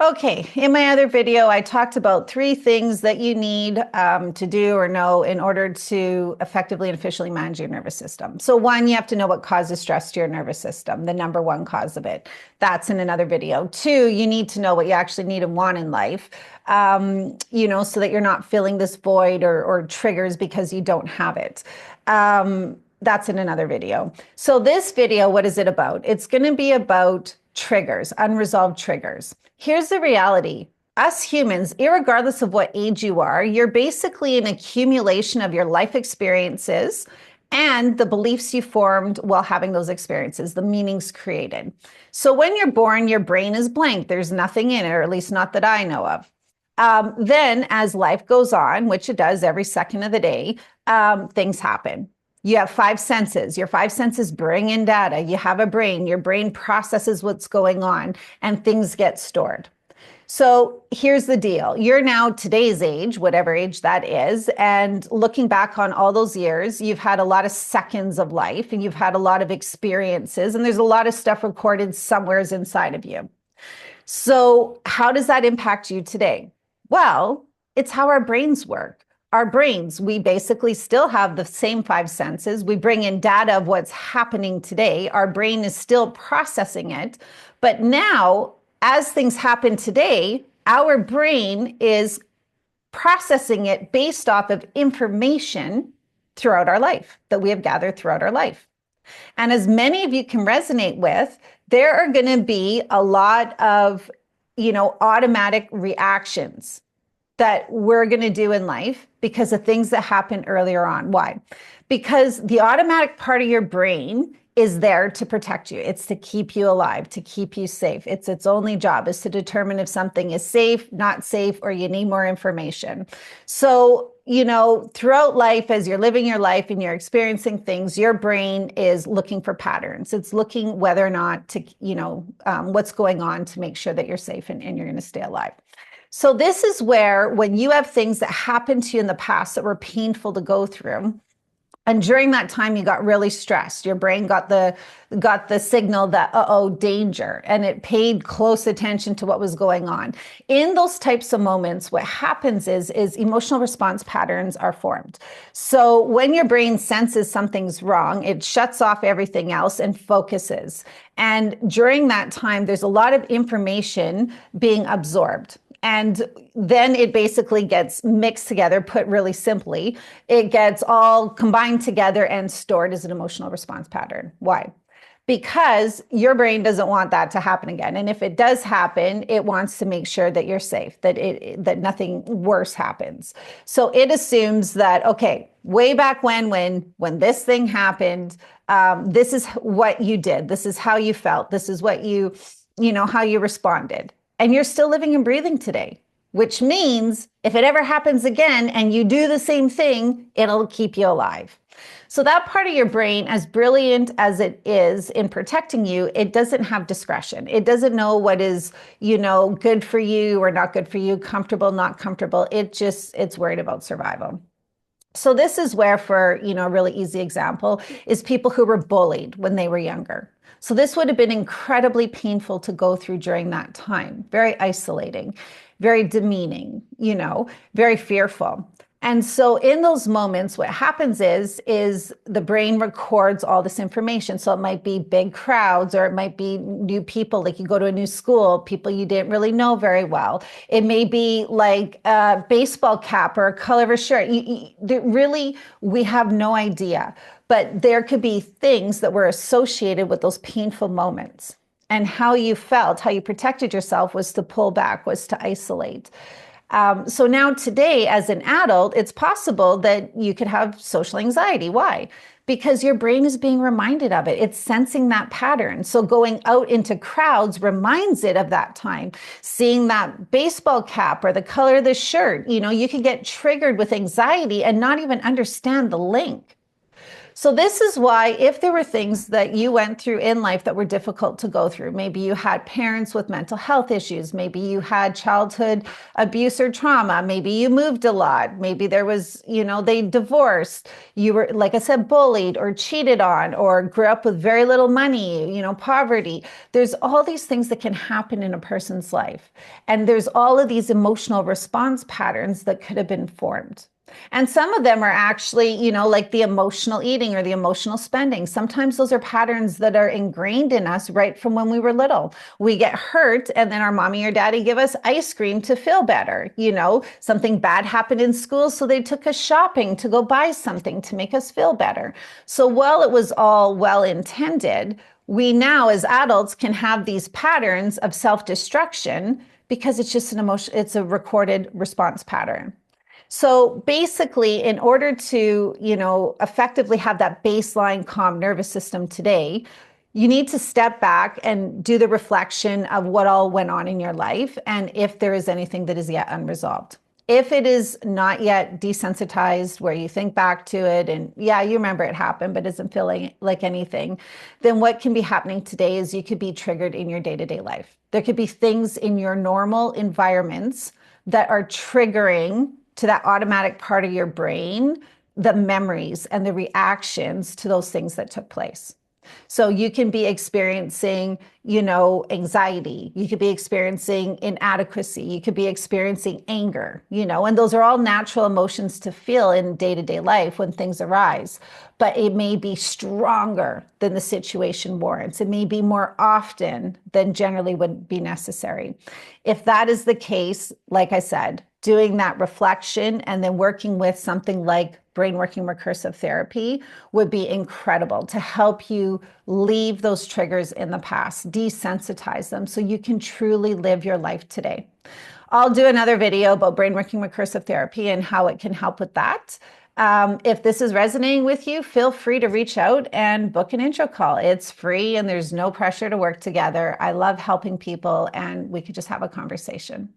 Okay, in my other video, I talked about three things that you need to do or know in order to effectively and efficiently manage your nervous system. So one, you have to know what causes stress to your nervous system, the number one cause of it. That's in another video. Two, you need to know what you actually need and want in life, so that you're not filling this void or triggers because you don't have it. That's in another video. So this video, what is it about? It's going to be about triggers, unresolved triggers. Here's the reality. Us humans, irregardless of what age you are, you're basically an accumulation of your life experiences and the beliefs you formed while having those experiences, the meanings created. So when you're born, your brain is blank. There's nothing in it, or at least not that I know of. Then as life goes on, which it does every second of the day, things happen. You have five senses. Your five senses bring in data. You have a brain. Your brain processes what's going on and things get stored. So here's the deal. You're now today's age, whatever age that is, and looking back on all those years, you've had a lot of seconds of life and you've had a lot of experiences, and there's a lot of stuff recorded somewheres inside of you. So how does that impact you today? Well, it's how our brains work. Our brains, we basically still have the same five senses. We bring in data of what's happening today. Our brain is still processing it. But now, as things happen today, our brain is processing it based off of information throughout our life that we have gathered throughout our life. And as many of you can resonate with, there are going to be a lot of, automatic reactions that we're going to do in life because of things that happened earlier on. Why? Because the automatic part of your brain is there to protect you. It's to keep you alive, to keep you safe. It's its only job is to determine if something is safe, not safe, or you need more information. So, throughout life, as you're living your life and you're experiencing things, your brain is looking for patterns. It's looking whether or not to, what's going on to make sure that you're safe and you're going to stay alive. So this is where, when you have things that happened to you in the past that were painful to go through, and during that time you got really stressed, your brain got the signal that, danger, and it paid close attention to what was going on. In those types of moments, what happens is emotional response patterns are formed. So when your brain senses something's wrong, it shuts off everything else and focuses. And during that time, there's a lot of information being absorbed. And then it basically gets mixed together, put really simply. It gets all combined together and stored as an emotional response pattern. Why? Because your brain doesn't want that to happen again. And if it does happen, it wants to make sure that you're safe, that nothing worse happens. So it assumes that, okay, way back when this thing happened, this is what you did. This is how you felt. This is what how you responded. And you're still living and breathing today, which means if it ever happens again and you do the same thing, it'll keep you alive. So that part of your brain, as brilliant as it is in protecting you, it doesn't have discretion. It doesn't know what is, good for you or not good for you, comfortable, not comfortable. It's worried about survival. So this is where, for, a really easy example is people who were bullied when they were younger. So this would have been incredibly painful to go through during that time, very isolating, very demeaning, very fearful. And so in those moments, what happens is the brain records all this information. So it might be big crowds, or it might be new people, like you go to a new school, people you didn't really know very well. It may be like a baseball cap or a color of a shirt. Really, we have no idea. But there could be things that were associated with those painful moments. And how you felt, how you protected yourself was to pull back, was to isolate. So now today, as an adult, it's possible that you could have social anxiety. Why? Because your brain is being reminded of it. It's sensing that pattern. So going out into crowds reminds it of that time. Seeing that baseball cap or the color of the shirt, you can get triggered with anxiety and not even understand the link. So this is why if there were things that you went through in life that were difficult to go through, maybe you had parents with mental health issues, maybe you had childhood abuse or trauma, maybe you moved a lot, maybe there was, they divorced, you were, like I said, bullied or cheated on, or grew up with very little money, poverty. There's all these things that can happen in a person's life. And there's all of these emotional response patterns that could have been formed. And some of them are actually, like the emotional eating or the emotional spending. Sometimes those are patterns that are ingrained in us right from when we were little. We get hurt, and then our mommy or daddy give us ice cream to feel better. Something bad happened in school, so they took us shopping to go buy something to make us feel better. So while it was all well intended, we now as adults can have these patterns of self-destruction because it's just an emotion, it's a recorded response pattern. So basically, in order to, effectively have that baseline calm nervous system today, you need to step back and do the reflection of what all went on in your life and if there is anything that is yet unresolved. If it is not yet desensitized, where you think back to it and yeah, you remember it happened, but doesn't feel like anything, then what can be happening today is you could be triggered in your day-to-day life. There could be things in your normal environments that are triggering to that automatic part of your brain, the memories and the reactions to those things that took place. So you can be experiencing, anxiety. You could be experiencing inadequacy. You could be experiencing anger, and those are all natural emotions to feel in day-to-day life when things arise. But it may be stronger than the situation warrants. It may be more often than generally would be necessary. If that is the case, like I said, doing that reflection and then working with something like brain working recursive therapy would be incredible to help you leave those triggers in the past, desensitize them so you can truly live your life today. I'll do another video about brain working recursive therapy and how it can help with that. If this is resonating with you, feel free to reach out and book an intro call. It's free and there's no pressure to work together. I love helping people, and we could just have a conversation.